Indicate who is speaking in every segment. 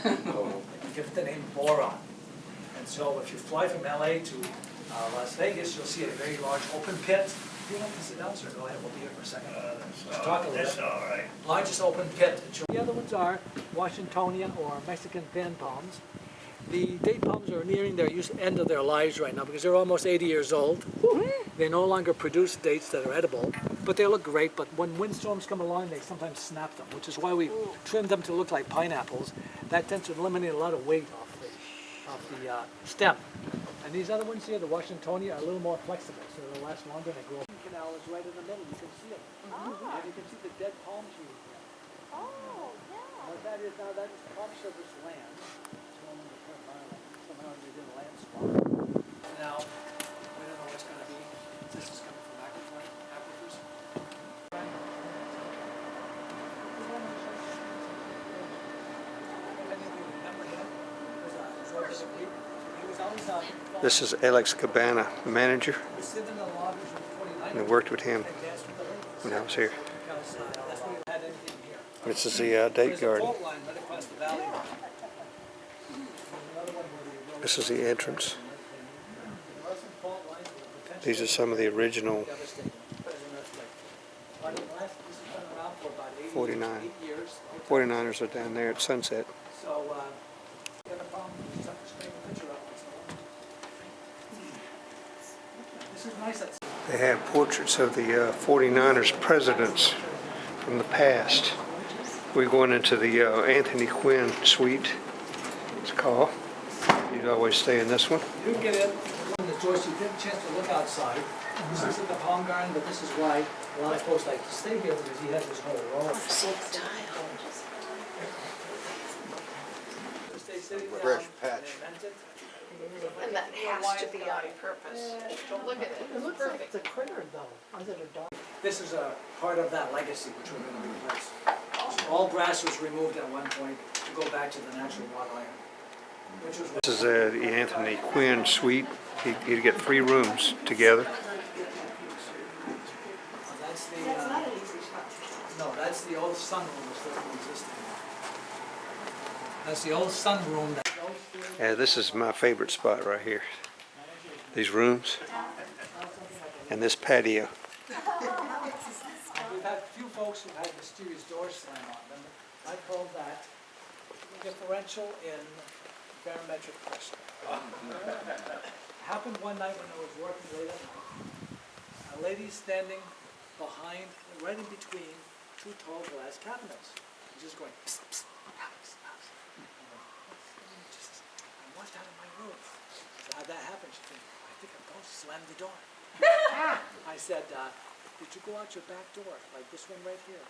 Speaker 1: give it the name boron. And so if you fly from LA to Las Vegas, you'll see a very large open pit. If you want to sit down, sir, go ahead, we'll be here for a second. Just talk a little bit. That's all right. Largest open pit. The other ones are Washingtonia or Mexican fan palms. The date palms are nearing their end of their lives right now because they're almost 80 years old. They no longer produce dates that are edible, but they look great. But when windstorms come along, they sometimes snap them, which is why we trim them to look like pineapples. That tends to eliminate a lot of weight off the stem. And these other ones here, the Washingtonia, are a little more flexible, so they'll last longer and they grow. The canal is right in the middle. You can see it. And you can see the dead palm trees there.
Speaker 2: Oh, yeah.
Speaker 1: What that is now, that is Park Service land. Somehow they did a land swap. Now, we don't know what's going to be. This is coming from aquifers.
Speaker 3: This is Alex Cabana, the manager, and I worked with him when I was here. This is the date garden. This is the entrance. These are some of the original 49ers are down there at sunset. They have portraits of the 49ers presidents from the past. We're going into the Anthony Quinn suite, it's called. You'd always stay in this one.
Speaker 1: You get in, Joyce, you get a chance to look outside. This is the palm garden, but this is why a lot of folks like to stay here because he has this whole row.
Speaker 3: Fresh patch.
Speaker 2: And that has to be on purpose. Look at it.
Speaker 1: It looks like it's a critter, though. Is it a dog? This is a part of that legacy which we're going to replace. All grass was removed at one point to go back to the natural wrought iron.
Speaker 3: This is the Anthony Quinn suite. He'd get 3 rooms together.
Speaker 1: That's the, no, that's the old sunroom which doesn't exist anymore. That's the old sunroom.
Speaker 3: Yeah, this is my favorite spot right here. These rooms and this patio.
Speaker 1: We've had a few folks who had mysterious doors slam on them. I call that differential in barometric pressure. Happened one night when I was working late at night. A lady standing behind, right in between 2 tall glass cabinets. Just going, psst, psst, psst, psst. I walked out of my room. So how'd that happen? She said, I think a ghost slammed the door. I said, did you go out your back door, like this one right here?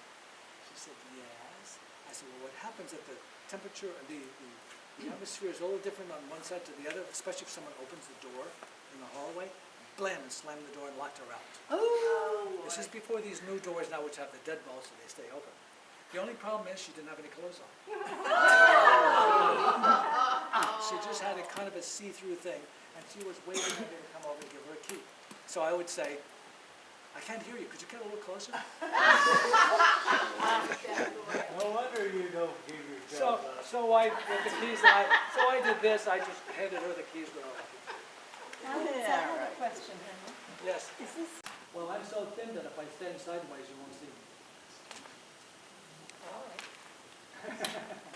Speaker 1: She said, yes. I said, well, what happens if the temperature, the atmosphere is a little different on one side to the other, especially if someone opens the door in the hallway, blam, and slam the door and locked her out. Oh! This is before these new doors now which have the deadbolt so they stay open. The only problem is she didn't have any clothes on. She just had a kind of a see-through thing, and she was waiting for me to come over and give her a key. So I would say, I can't hear you. Could you get a little closer?
Speaker 4: No wonder you don't give yourself up.
Speaker 1: So I with the keys. So I did this. I just handed her the keys without looking.
Speaker 2: I have a question, Henry.
Speaker 1: Yes.
Speaker 2: Is this?
Speaker 1: Well, I'm so thin that if I stand sideways, you won't see me.
Speaker 2: All right.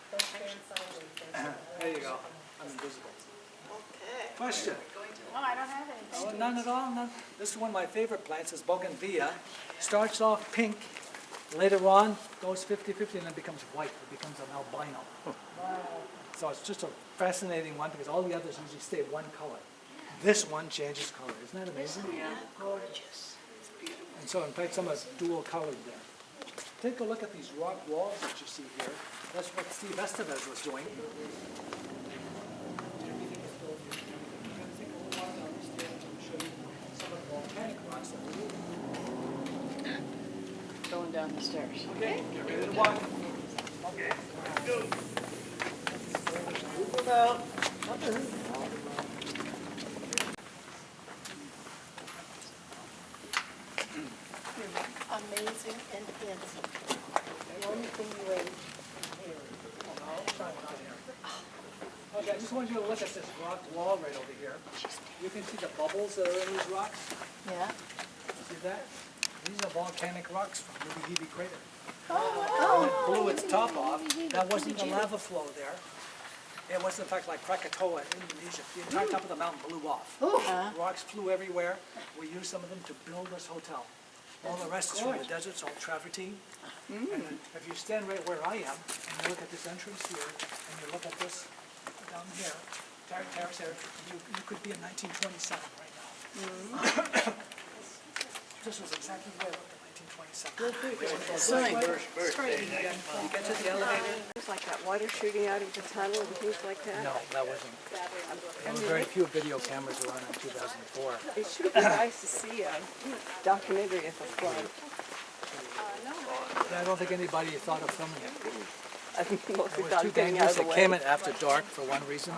Speaker 2: Don't stand sideways.
Speaker 1: There you go. I'm invisible.
Speaker 2: Okay.
Speaker 1: Question.
Speaker 2: No, I don't have anything.
Speaker 1: Oh, none at all. None. This is one of my favorite plants. Is bougainvillea. Starts off pink. Later on, goes 50-50 and then becomes white. It becomes an albino.
Speaker 2: Wow.
Speaker 1: So it's just a fascinating one because all the others usually stay one color. This one changes color. Isn't that amazing?
Speaker 2: Yeah, gorgeous. It's beautiful.
Speaker 1: And so, in fact, some are dual colored there. Take a look at these rock walls that you see here. That's what Steve Estevez was doing. Everything is built here. I'm going to take a little while down the stairs and show you some of the volcanic rocks that we're using.
Speaker 2: Going down the stairs.
Speaker 1: Okay, get ready to walk. Okay, go. Move them out.
Speaker 2: Amazing and handsome. The only thing you ate here.
Speaker 1: Oh, no, try one out here. just want you to look at this rock wall right over here. You can see the bubbles that are in these rocks.
Speaker 2: Yeah.
Speaker 1: See that? These are volcanic rocks from the Hibi crater.
Speaker 2: Oh,
Speaker 1: When it blew its top off, that wasn't the lava flow there. It was in fact like Krakatoa in Indonesia. The entire top of the mountain blew off. Rocks flew everywhere. We used some of them to build this hotel. All the rest is from the desert, it's all travertine. And then if you stand right where I am, and you look at this entrance here, and you look at this down here, terrace here, you could be in 1927 right now. This was exactly where I looked in 1927. You get to the elevator.
Speaker 5: It's like that water shooting out of the tunnel and things like that.
Speaker 1: No, that wasn't. There were very few video cameras around in 2004.
Speaker 5: It should be nice to see a documentary of the flood.
Speaker 1: I don't think anybody thought of filming it.
Speaker 5: I think mostly
Speaker 1: There was
Speaker 5: thought
Speaker 1: two
Speaker 5: of getting out
Speaker 1: gangs
Speaker 5: of the
Speaker 1: that
Speaker 5: way.
Speaker 1: came in after dark for one reason,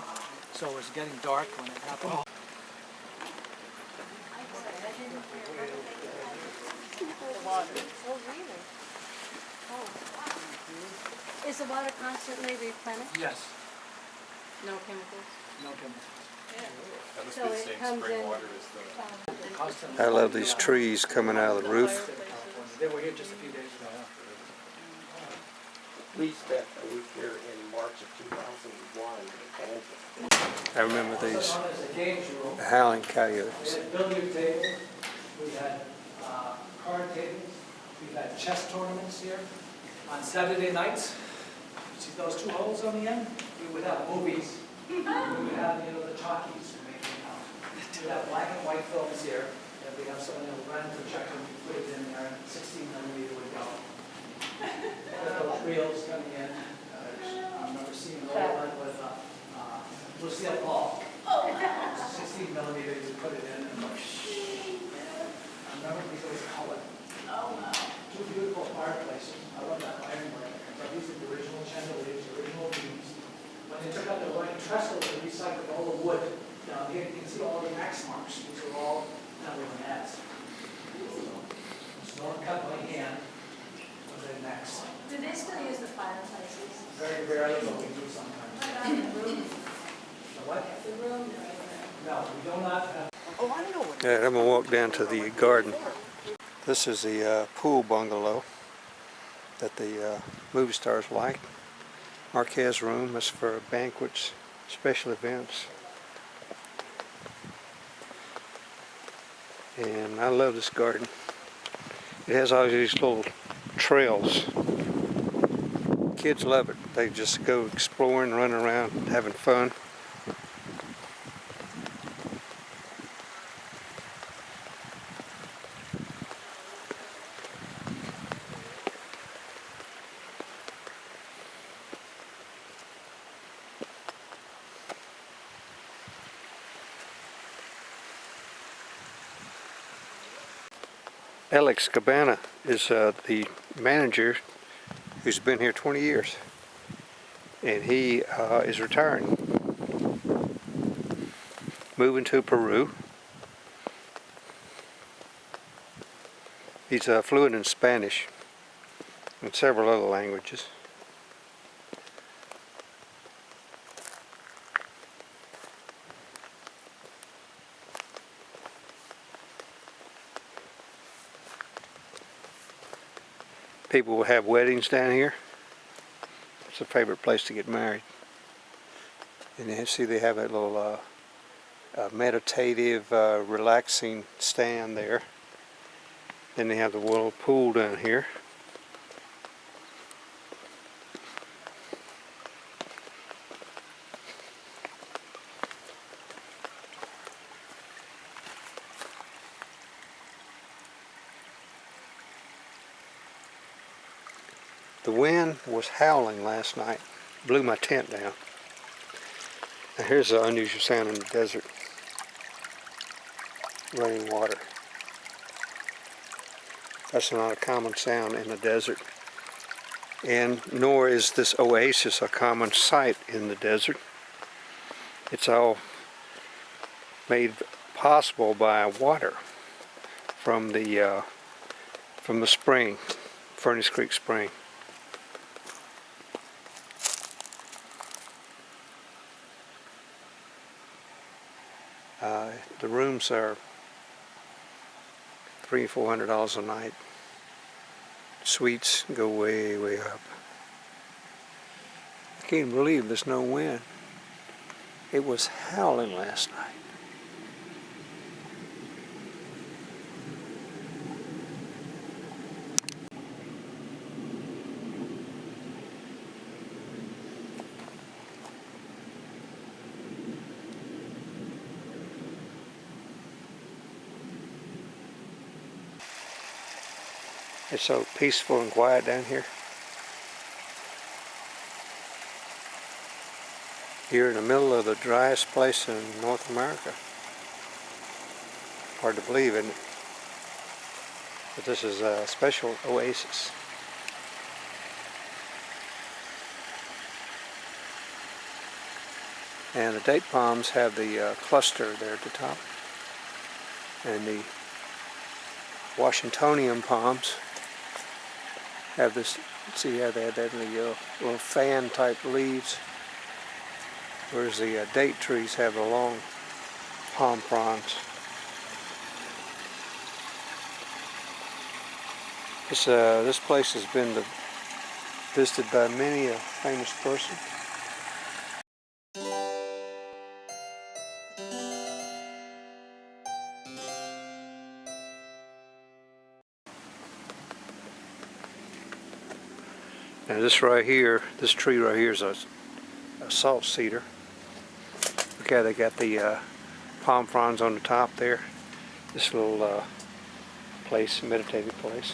Speaker 1: so it was getting dark when it happened.
Speaker 6: Is the water constantly replenished?
Speaker 1: Yes,
Speaker 6: No chemicals?
Speaker 1: no chemicals.
Speaker 6: So it comes in.
Speaker 1: Constantly.
Speaker 3: I love these trees coming out of the roof.
Speaker 1: They were here just a few days ago.
Speaker 7: We spent a week here in March of 2001 in Kansas.
Speaker 3: I remember these
Speaker 1: As a games room,
Speaker 3: howling
Speaker 1: we
Speaker 3: coyotes.
Speaker 1: had billiard tables, we had card tables, we had chess tournaments here. On Saturday nights, see those two holes on the end? We would have movies. We would have, the talkies making out. We would have black and white films here, and we have someone who ran the projector and we put it in there, and 16 millimeter would go. With those reels coming in, I remember seeing an old one with Lucille Ball. 16 millimeter, you put it in, and I remember these always colored. Two beautiful fireplaces. I love that ironwork. But these are the original chandeliers, the original beams. When they took out the right trestles, they recycled all the wood down here. You can see all the axe marks. These are all done with an axe. Stone cut by hand with an axe.
Speaker 6: Do they still use the fireplaces?
Speaker 1: Very rarely, but we do sometimes.
Speaker 6: What about the room?
Speaker 1: The what?
Speaker 6: The room?
Speaker 1: No, we do not have.
Speaker 5: Oh, I know what.
Speaker 3: Yeah, I'm gonna walk down to the garden. This is the pool bungalow that the movie stars like. Marquez room is for banquets, special events. And I love this garden. It has all these little trails. Kids love it. They just go exploring, running around, having fun. Alex Cabana is the manager who's been here 20 years, and he is retiring, moving to Peru. He's fluent in Spanish and several other languages. People will have weddings down here. It's a favorite place to get married. And you see they have a little meditative, relaxing stand there. Then they have the little pool down here. The wind was howling last night, blew my tent down. Now here's the unusual sound in the desert. Running water. That's not a common sound in the desert. And nor is this oasis a common sight in the desert. It's all made possible by water from the spring, Furnace Creek Spring. The rooms are $300-400 a night. Suites go way, way up. I can't believe there's no wind. It was howling last night. It's so peaceful and quiet down here. You're in the middle of the driest place in North America. Hard to believe, isn't it? But this is a special oasis. And the date palms have the cluster there at the top. And the Washingtonian palms have this, see how they have that little fan type leaves, whereas the date trees have the long palm fronds. This place has been visited by many a famous person. Now this right here, this tree right here is a salt cedar. Look how they got the palm fronds on the top there. This little place, meditative place.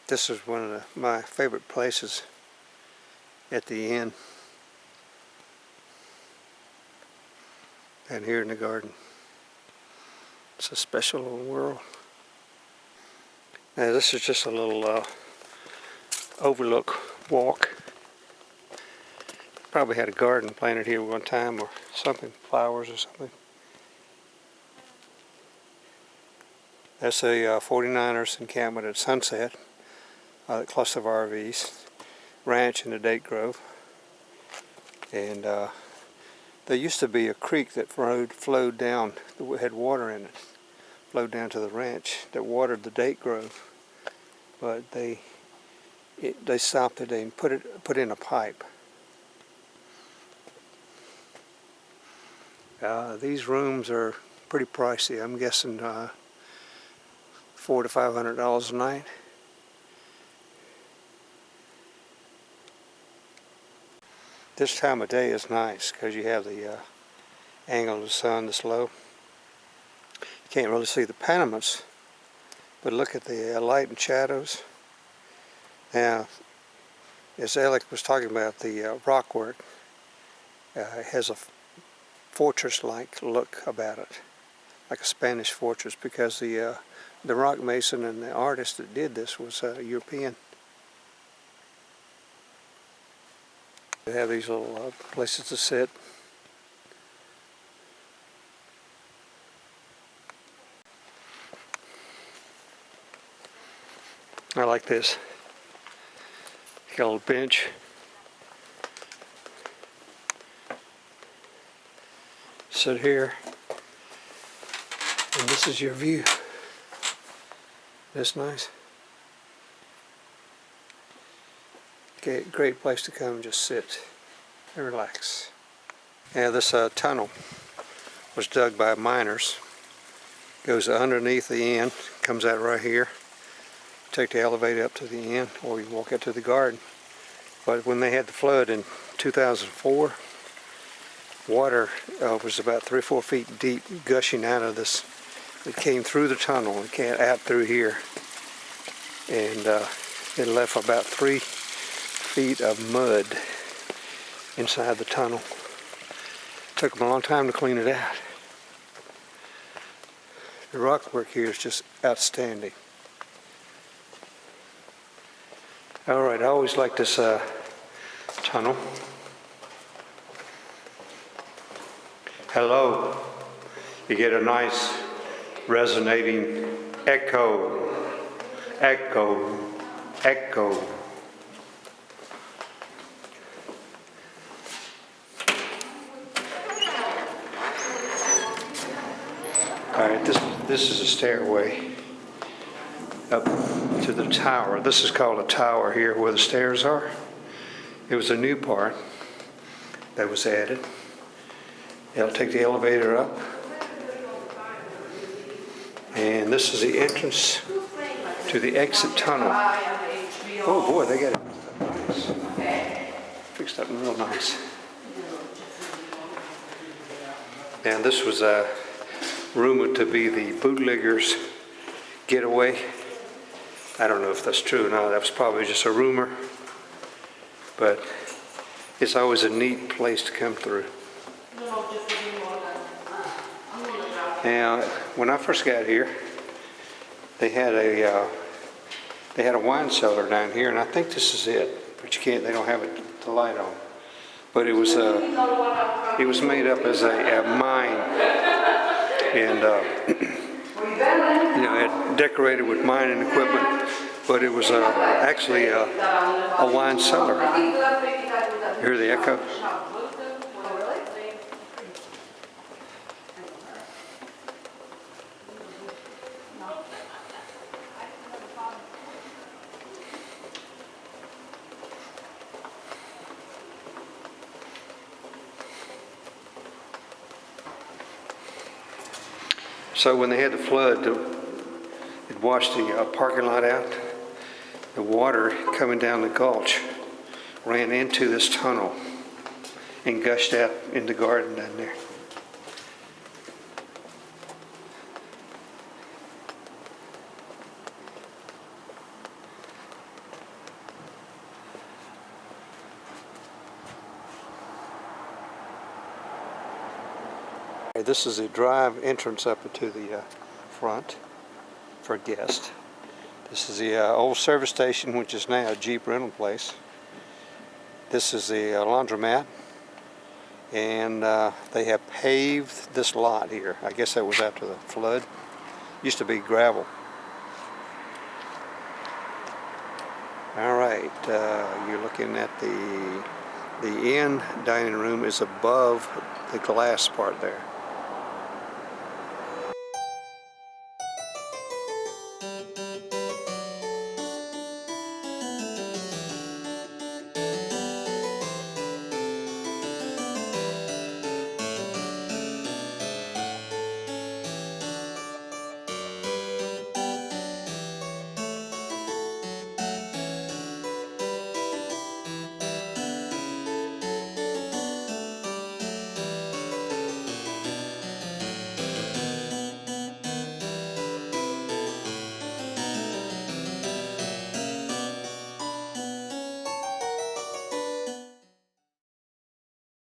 Speaker 3: This is one of my favorite places at the inn, and here in the garden. It's a special little world. Now this is just a little overlook walk. Probably had a garden planted here one time or something, flowers or something. That's a 49ers encampment at sunset. The cluster of RVs, ranch in the date grove, and there used to be a creek that flowed down, that had water in it, flowed down to the ranch that watered the date grove, but they stopped it and put in a pipe. These rooms are pretty pricey. I'm guessing $400 to $500 a night. This time of day is nice because you have the angle of the sun this low. You can't really see the Panamas, but look at the light and shadows. Now, as Alec was talking about, the rockwork has a fortress-like look about it, like a Spanish fortress, because the rock mason and the artist that did this was European. They have these little places to sit. I like this. Got a little bench. Sit here. And this is your view. That's nice. Okay, great place to come and just sit and relax. Now this tunnel was dug by miners Goes underneath the inn, comes out right here. Take the elevator up to the inn, or you walk out to the garden. But when they had the flood in 2004, water was about 3 or 4 feet deep, gushing out of this. It came through the tunnel and came out through here, and it left about 3 feet of mud inside the tunnel. Took them a long time to clean it out. The rock work here is just outstanding. All right, I always like this tunnel. Hello. You get a nice resonating echo, echo, echo. All right, this is a stairway up to the tower. This is called a tower here where the stairs are. It was a new part that was added. It'll take the elevator up. And this is the entrance to the exit tunnel. Oh boy, they got it nice. Fixed up real nice. And this was rumored to be the bootleggers' getaway. I don't know if that's true or not. That was probably just a rumor. But it's always a neat place to come through. Now, when I first got here, they had a wine cellar down here, and I think this is it. But you can't. They don't have it the light on. But it was made up as a mine, and it decorated with mining equipment. But it was actually a wine cellar. You hear the echo? So when they had the flood, it washed the parking lot out. The water coming down the gulch ran into this tunnel and gushed out in the garden down there. This is the drive entrance up to the front for guests. This is the old service station, which is now a Jeep rental place. This is the laundromat, and they have paved this lot here. I guess that was after the flood. Used to be gravel. All right, you're looking at the inn dining room is above the glass part there.